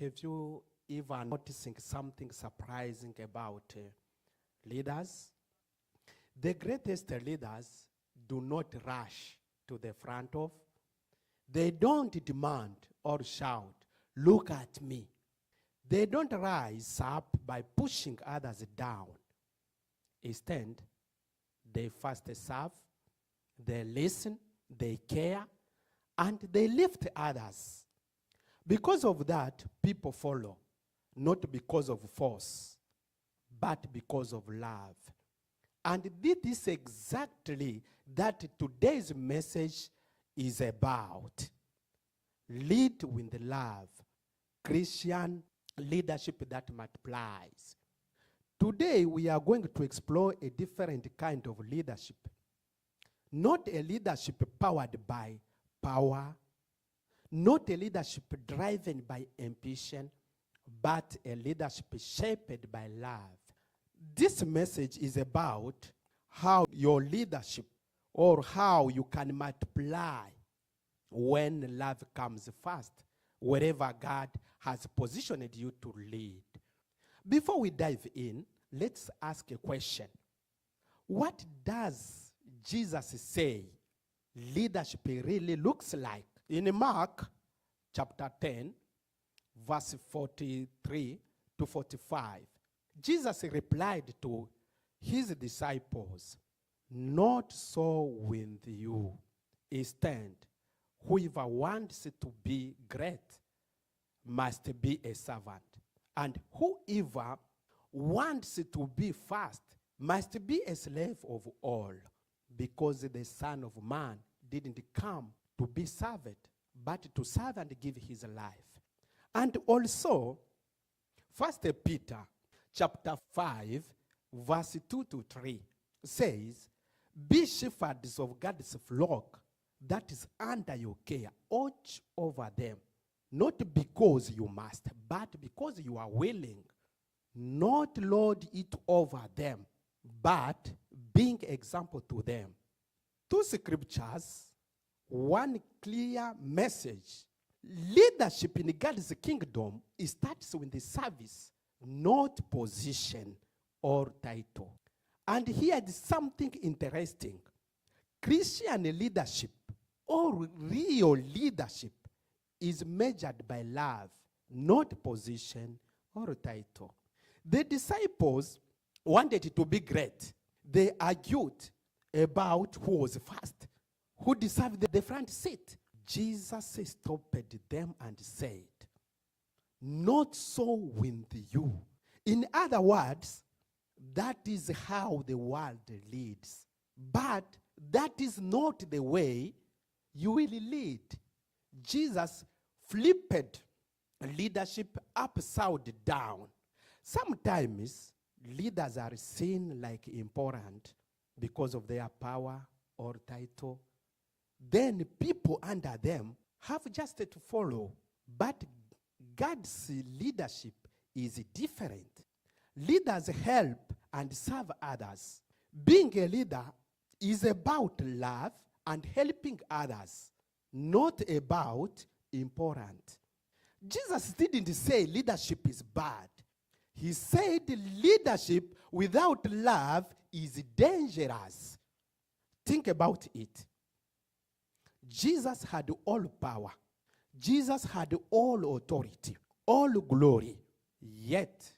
Have you ever noticing something surprising about leaders? The greatest leaders do not rush to the front of. They don't demand or shout, "Look at me." They don't rise up by pushing others down. Instead, they first serve, they listen, they care, and they lift others. Because of that, people follow, not because of force, but because of love. And this is exactly that today's message is about. Lead with love, Christian leadership that multiplies. Today, we are going to explore a different kind of leadership. Not a leadership powered by power, not a leadership driven by ambition, but a leadership shaped by love. This message is about how your leadership or how you can multiply when love comes first, wherever God has positioned you to lead. Before we dive in, let's ask a question. What does Jesus say leadership really looks like? In Mark chapter 10, verse 43 to 45, Jesus replied to his disciples, "Not so with you. Instead, whoever wants to be great must be a servant, and whoever wants to be first must be a slave of all, because the Son of Man didn't come to be served, but to serve and give his life." And also, 1 Peter chapter 5, verse 2 to 3 says, "Be shepherds of God's flock that is under your care. Watch over them, not because you must, but because you are willing. Not lord it over them, but being example to them." Two scriptures, one clear message. Leadership in God's kingdom starts with the service, not position or title. And here is something interesting. Christian leadership or real leadership is measured by love, not position or title. The disciples wanted to be great. They argued about who was first, who deserved the front seat. Jesus stopped them and said, "Not so with you." In other words, that is how the world leads. But that is not the way you will lead. Jesus flipped leadership upside down. Sometimes leaders are seen like important because of their power or title. Then people under them have just to follow. But God's leadership is different. Leaders help and serve others. Being a leader is about love and helping others, not about important. Jesus didn't say leadership is bad. He said leadership without love is dangerous. Think about it. Jesus had all power. Jesus had all authority, all glory. Yet,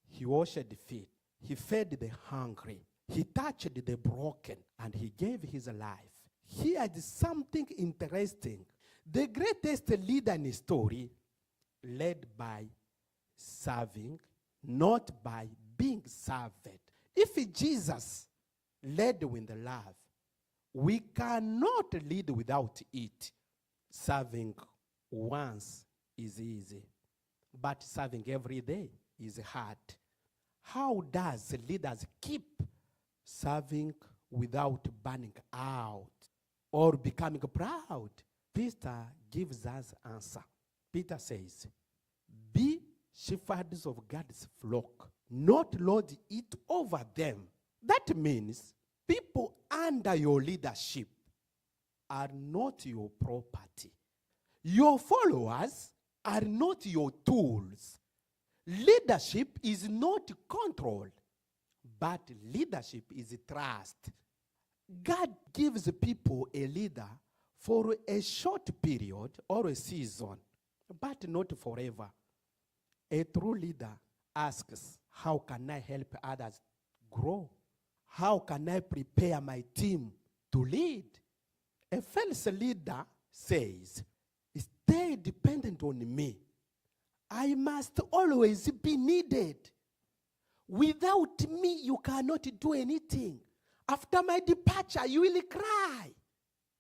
he washed feet. He fed the hungry. He touched the broken, and he gave his life. Here is something interesting. The greatest leader in history led by serving, not by being served. If Jesus led with love, we cannot lead without it. Serving once is easy, but serving every day is hard. How does leaders keep serving without burning out or becoming proud? Peter gives us answer. Peter says, "Be shepherds of God's flock, not lord it over them." That means people under your leadership are not your property. Your followers are not your tools. Leadership is not control, but leadership is trust. God gives people a leader for a short period or a season, but not forever. A true leader asks, how can I help others grow? How can I prepare my team to lead? A false leader says, stay dependent on me. I must always be needed. Without me, you cannot do anything. After my departure, you will cry.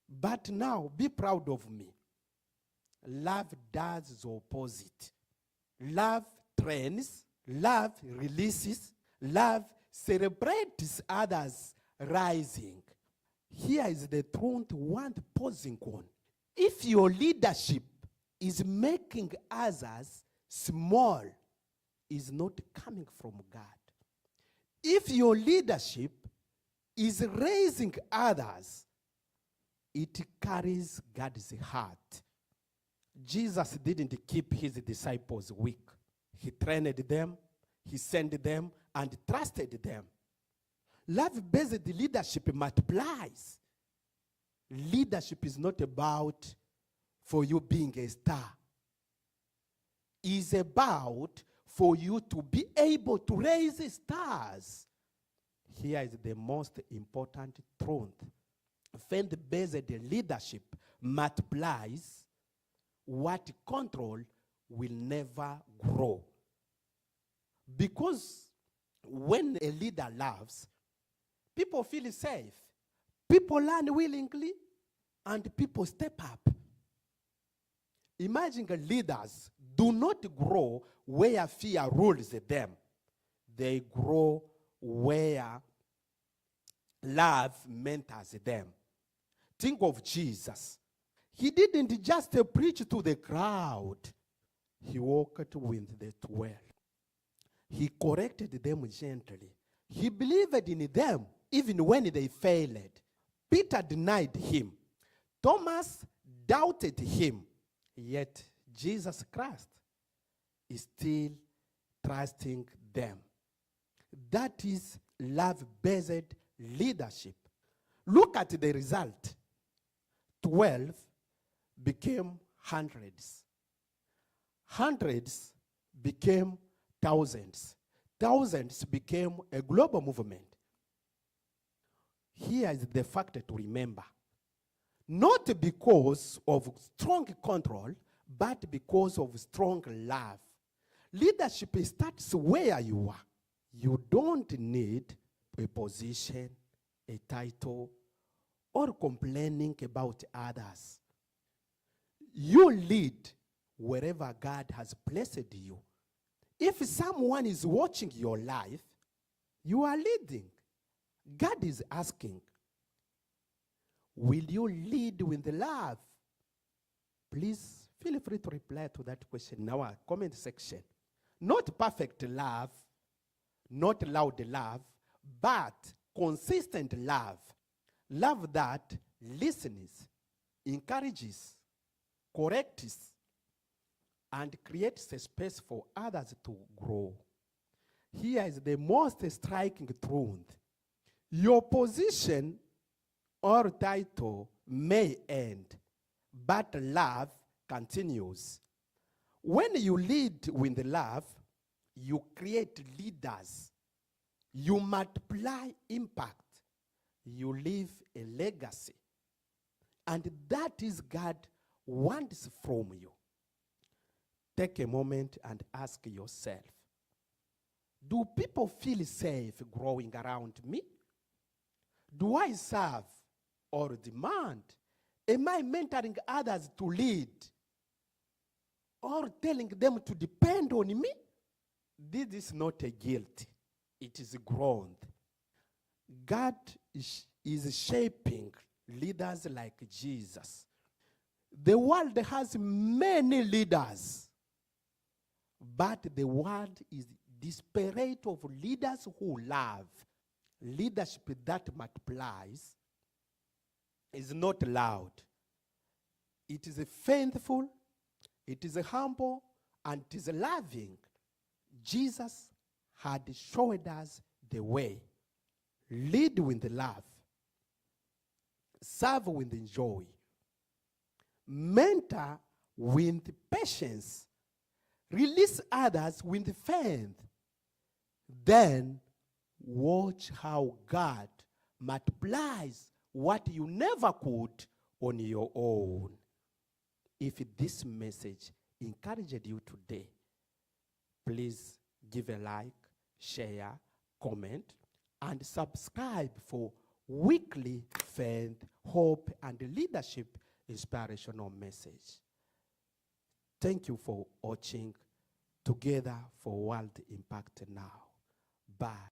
But now, be proud of me. Love does the opposite. Love trains, love releases, love celebrates others rising. Here is the truth worth pausing on. If your leadership is making others small, is not coming from God. If your leadership is raising others, it carries God's heart. Jesus didn't keep his disciples weak. He trained them, he sent them, and trusted them. Love-based leadership multiplies. Leadership is not about for you being a star. It's about for you to be able to raise stars. Here is the most important truth. Faith-based leadership multiplies what control will never grow. Because when a leader loves, people feel safe. People learn willingly, and people step up. Imagine leaders do not grow where fear rules them. They grow where love mentors them. Think of Jesus. He didn't just preach to the crowd. He walked with the 12. He corrected them gently. He believed in them even when they failed. Peter denied him. Thomas doubted him. Yet Jesus Christ is still trusting them. That is love-based leadership. Look at the result. 12 became hundreds. Hundreds became thousands. Thousands became a global movement. Here is the fact to remember. Not because of strong control, but because of strong love. Leadership starts where you are. You don't need a position, a title, or complaining about others. You lead wherever God has placed you. If someone is watching your life, you are leading. God is asking, will you lead with love? Please feel free to reply to that question in our comment section. Not perfect love, not loud love, but consistent love. Love that listens, encourages, corrects, and creates a space for others to grow. Here is the most striking truth. Your position or title may end, but love continues. When you lead with love, you create leaders. You multiply impact. You leave a legacy. And that is God wants from you. Take a moment and ask yourself, do people feel safe growing around me? Do I serve or demand? Am I mentoring others to lead or telling them to depend on me? This is not a guilt. It is growth. God is shaping leaders like Jesus. The world has many leaders, but the world is desperate of leaders who love. Leadership that multiplies is not loud. It is faithful, It is humble and it is loving. Jesus had showed us the way. Lead with love. Serve with joy. Mentor with patience. Release others with faith. Then watch how God multiplies what you never could on your own. If this message encouraged you today, please give a like, share, comment, and subscribe for weekly faith, hope, and leadership inspirational message. Thank you for watching Together for World Impact Now. Bye.